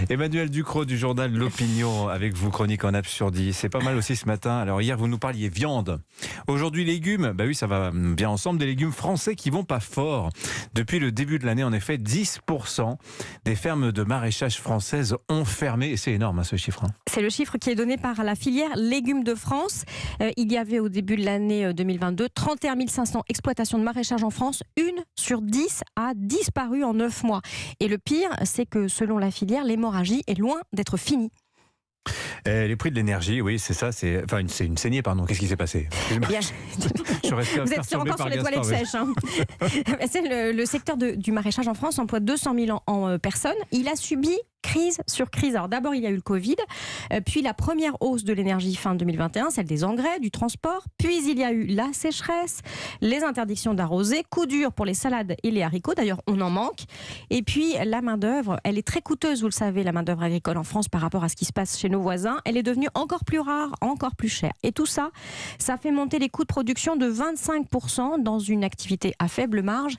Emmanuel Ducrot du journal L'Opinion avec vous, chronique en absurdie. C'est pas mal aussi ce matin. Alors hier vous nous parliez viande. Aujourd'hui légumes, bah oui ça va bien ensemble, des légumes français qui vont pas fort. Depuis le début de l'année en effet 10% des fermes de maraîchage françaises ont fermé et c'est énorme ce chiffre. C'est le chiffre qui est donné par la filière Légumes de France. Il y avait au début de l'année 2022 31 500 exploitations de maraîchage en France. 1 sur 10 a disparu en 9 mois. Et le pire, c'est que selon la filière, l'hémorragie est loin d'être finie. Les prix de l'énergie, oui, c'est ça, c'est une saignée, pardon. Qu'est-ce qui s'est passé? Bien, vous êtes encore sur les toilettes sèches. Hein. C'est le secteur du maraîchage en France emploie 200 000 personnes. Il a subi crise sur crise. Alors d'abord, il y a eu le Covid, puis la première hausse de l'énergie fin 2021, celle des engrais, du transport, puis il y a eu la sécheresse, les interdictions d'arroser, coup dur pour les salades et les haricots, d'ailleurs on en manque, et puis la main-d'œuvre, elle est très coûteuse, vous le savez, la main-d'œuvre agricole en France par rapport à ce qui se passe chez nos voisins, elle est devenue encore plus rare, encore plus chère. Et tout ça, ça fait monter les coûts de production de 25% dans une activité à faible marge.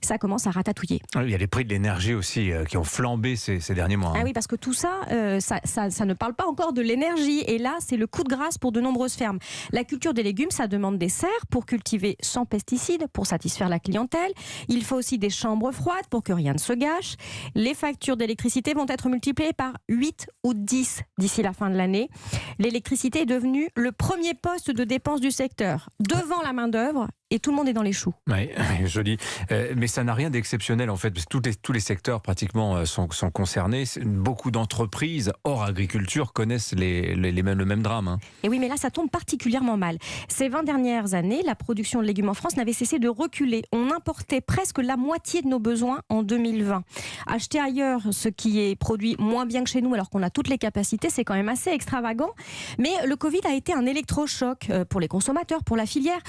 Ça commence à ratatouiller. Il y a les prix de l'énergie aussi qui ont flambé ces derniers mois. Ah oui, parce que tout ça, ça ne parle pas encore de l'énergie. Et là, c'est le coup de grâce pour de nombreuses fermes. La culture des légumes, ça demande des serres pour cultiver sans pesticides, pour satisfaire la clientèle. Il faut aussi des chambres froides pour que rien ne se gâche. Les factures d'électricité vont être multipliées par 8 ou 10 d'ici la fin de l'année. L'électricité est devenue le premier poste de dépense du secteur, devant la main-d'œuvre. Et tout le monde est dans les choux. Oui, joli. Mais ça n'a rien d'exceptionnel en fait, parce que tous les secteurs pratiquement sont concernés. Beaucoup d'entreprises hors agriculture connaissent le même drame. Hein. Et oui, mais là, ça tombe particulièrement mal. Ces 20 dernières années, la production de légumes en France n'avait cessé de reculer. On importait presque la moitié de nos besoins en 2020. Acheter ailleurs ce qui est produit moins bien que chez nous, alors qu'on a toutes les capacités, c'est quand même assez extravagant. Mais le Covid a été un électrochoc pour les consommateurs, pour la filière.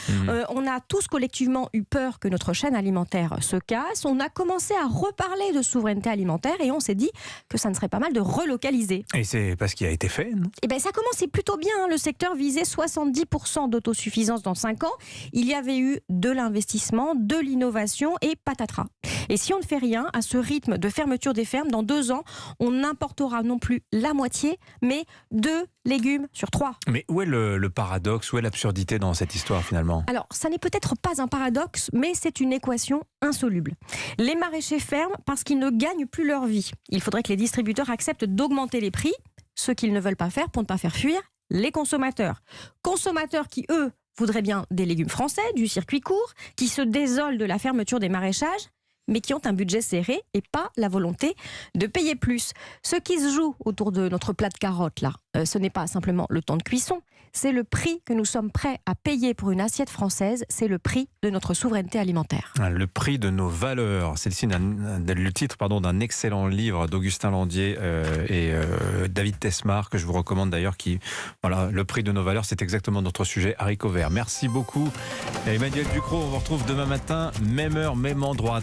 On a tous collectivement eu peur que notre chaîne alimentaire se casse. On a commencé à reparler de souveraineté alimentaire et on s'est dit que ça ne serait pas mal de relocaliser. Et c'est pas ce qui a été fait, non? Eh bien, ça commençait plutôt bien. Le secteur visait 70% d'autosuffisance dans 5 ans. Il y avait eu de l'investissement, de l'innovation et patatras. Et si on ne fait rien à ce rythme de fermeture des fermes, dans 2 ans, on importera non plus la moitié, mais 2 légumes sur 3. Mais où est le paradoxe, où est l'absurdité dans cette histoire finalement? Alors, ça n'est peut-être pas un paradoxe, mais c'est une équation insoluble. Les maraîchers ferment parce qu'ils ne gagnent plus leur vie. Il faudrait que les distributeurs acceptent d'augmenter les prix, ce qu'ils ne veulent pas faire pour ne pas faire fuir les consommateurs. Consommateurs qui, eux, voudraient bien des légumes français, du circuit court, qui se désolent de la fermeture des maraîchages, mais qui ont un budget serré et pas la volonté de payer plus. Ce qui se joue autour de notre plat de carottes, là, ce n'est pas simplement le temps de cuisson, c'est le prix que nous sommes prêts à payer pour une assiette française, c'est le prix de notre souveraineté alimentaire. Le prix de nos valeurs, c'est le titre d'un excellent livre d'Augustin Landier et David Tesmar, que je vous recommande d'ailleurs, le prix de nos valeurs, c'est exactement notre sujet, haricots verts. Merci beaucoup Emmanuel Ducrot, on vous retrouve demain matin, même heure, même endroit.